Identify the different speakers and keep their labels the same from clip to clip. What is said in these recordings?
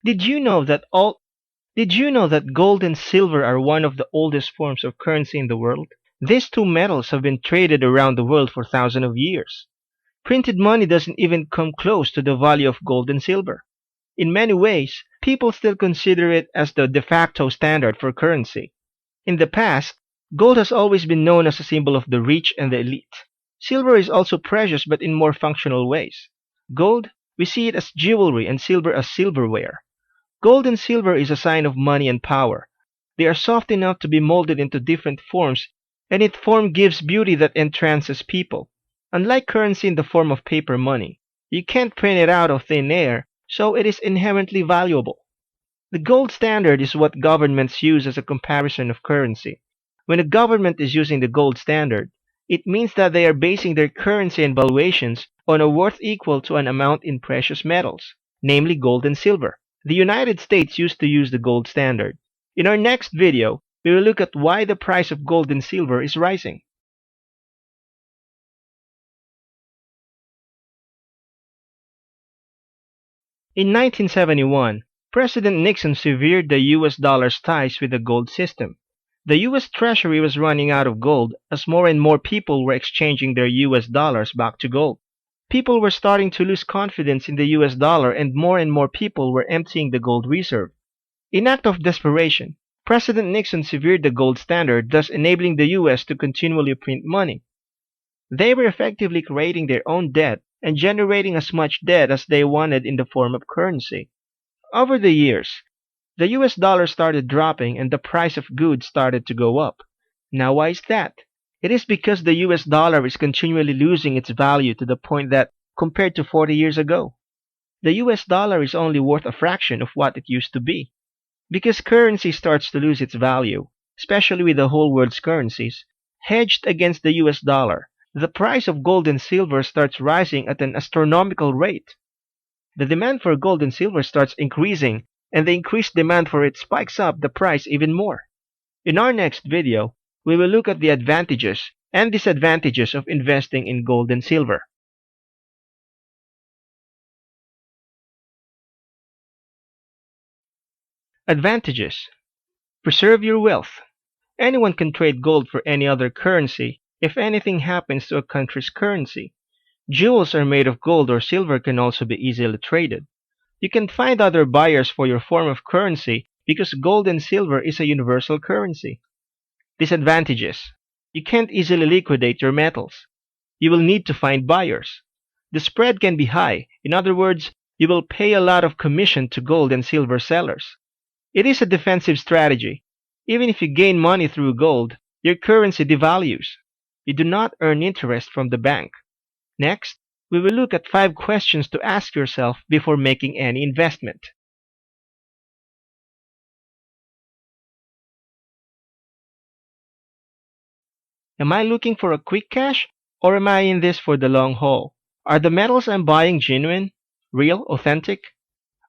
Speaker 1: Did you know that all Did you know that gold and silver are one of the oldest forms of currency in the world? These two metals have been traded around the world for thousands of years. Printed money doesn't even come close to the value of gold and silver. In many ways, people still consider it as the de facto standard for currency. In the past, gold has always been known as a symbol of the rich and the elite. Silver is also precious but in more functional ways. Gold, we see it as jewelry and silver as silverware. Gold and silver is a sign of money and power. They are soft enough to be molded into different forms, and its form gives beauty that entrances people. Unlike currency in the form of paper money, you can't print it out of thin air, so it is inherently valuable. The gold standard is what governments use as a comparison of currency. When a government is using the gold standard, it means that they are basing their currency and valuations on a worth equal to an amount in precious metals, namely gold and silver. The United States used to use the gold standard. In our next video, we will look at why the price of gold and silver is rising. In 1971, President Nixon severed the US dollar's ties with the gold system. The US Treasury was running out of gold as more and more people were exchanging their US dollars back to gold. People were starting to lose confidence in the US dollar and more people were emptying the gold reserve. In act of desperation, President Nixon severed the gold standard, thus enabling the US to continually print money. They were effectively creating their own debt and generating as much debt as they wanted in the form of currency. Over the years, the US dollar started dropping and the price of goods started to go up. Now why is that? It is because the US dollar is continually losing its value to the point that, compared to 40 years ago, the US dollar is only worth a fraction of what it used to be. Because currency starts to lose its value, especially with the whole world's currencies, hedged against the US dollar, the price of gold and silver starts rising at an astronomical rate. The demand for gold and silver starts increasing, and the increased demand for it spikes up the price even more. In our next video, we will look at the advantages and disadvantages of investing in gold and silver. Advantages: preserve your wealth. Anyone can trade gold for any other currency if anything happens to a country's currency. Jewels are made of gold or silver can also be easily traded. You can find other buyers for your form of currency because gold and silver is a universal currency. Disadvantages: you can't easily liquidate your metals. You will need to find buyers. The spread can be high. In other words, you will pay a lot of commission to gold and silver sellers. It is a defensive strategy. Even if you gain money through gold, your currency devalues. You do not earn interest from the bank. Next, we will look at 5 questions to ask yourself before making any investment. Am I looking for a quick cash, or am I in this for the long haul? Are the metals I'm buying genuine, real, authentic?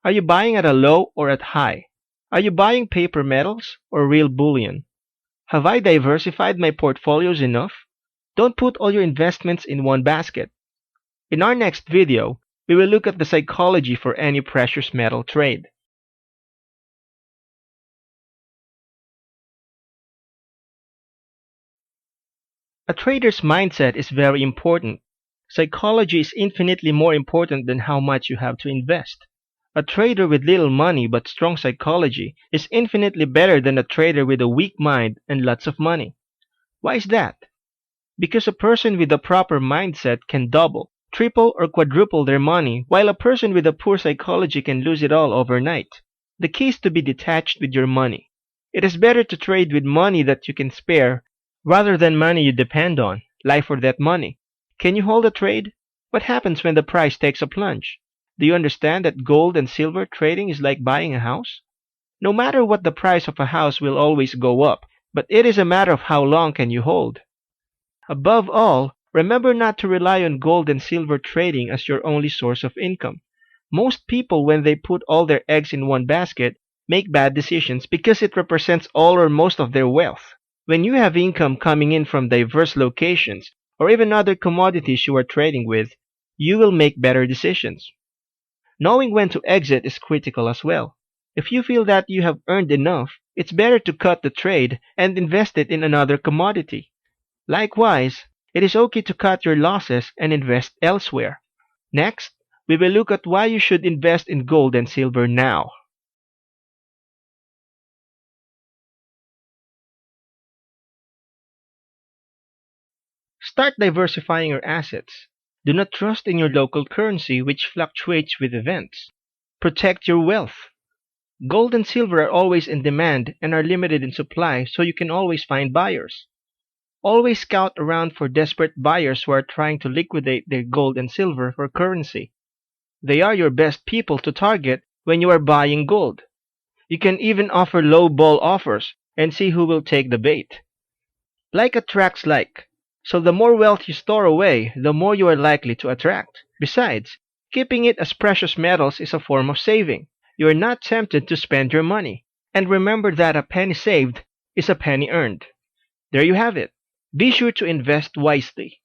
Speaker 1: Are you buying at a low or at high? Are you buying paper metals or real bullion? Have I diversified my portfolios enough? Don't put all your investments in one basket. In our next video, we will look at the psychology for any precious metal trade. A trader's mindset is very important. Psychology is infinitely more important than how much you have to invest. A trader with little money but strong psychology is infinitely better than a trader with a weak mind and lots of money. Why is that? Because a person with a proper mindset can double, triple, or quadruple their money, while a person with a poor psychology can lose it all overnight. The key is to be detached with your money. It is better to trade with money that you can spare rather than money you depend on, life or death money. Can you hold a trade? What happens when the price takes a plunge? Do you understand that gold and silver trading is like buying a house? No matter what, the price of a house will always go up, but it is a matter of how long can you hold. Above all, remember not to rely on gold and silver trading as your only source of income. Most people, when they put all their eggs in one basket, make bad decisions because it represents all or most of their wealth. When you have income coming in from diverse locations, or even other commodities you are trading with, you will make better decisions. Knowing when to exit is critical as well. If you feel that you have earned enough, it's better to cut the trade and invest it in another commodity. Likewise, it is okay to cut your losses and invest elsewhere. Next, we will look at why you should invest in gold and silver now. Start diversifying your assets. Do not trust in your local currency, which fluctuates with events. Protect your wealth. Gold and silver are always in demand and are limited in supply, so you can always find buyers. Always scout around for desperate buyers who are trying to liquidate their gold and silver for currency. They are your best people to target when you are buying gold. You can even offer low ball offers and see who will take the bait. Like attracts like. So the more wealth you store away, the more you are likely to attract. Besides, keeping it as precious metals is a form of saving. You are not tempted to spend your money. And remember that a penny saved is a penny earned. There you have it. Be sure to invest wisely.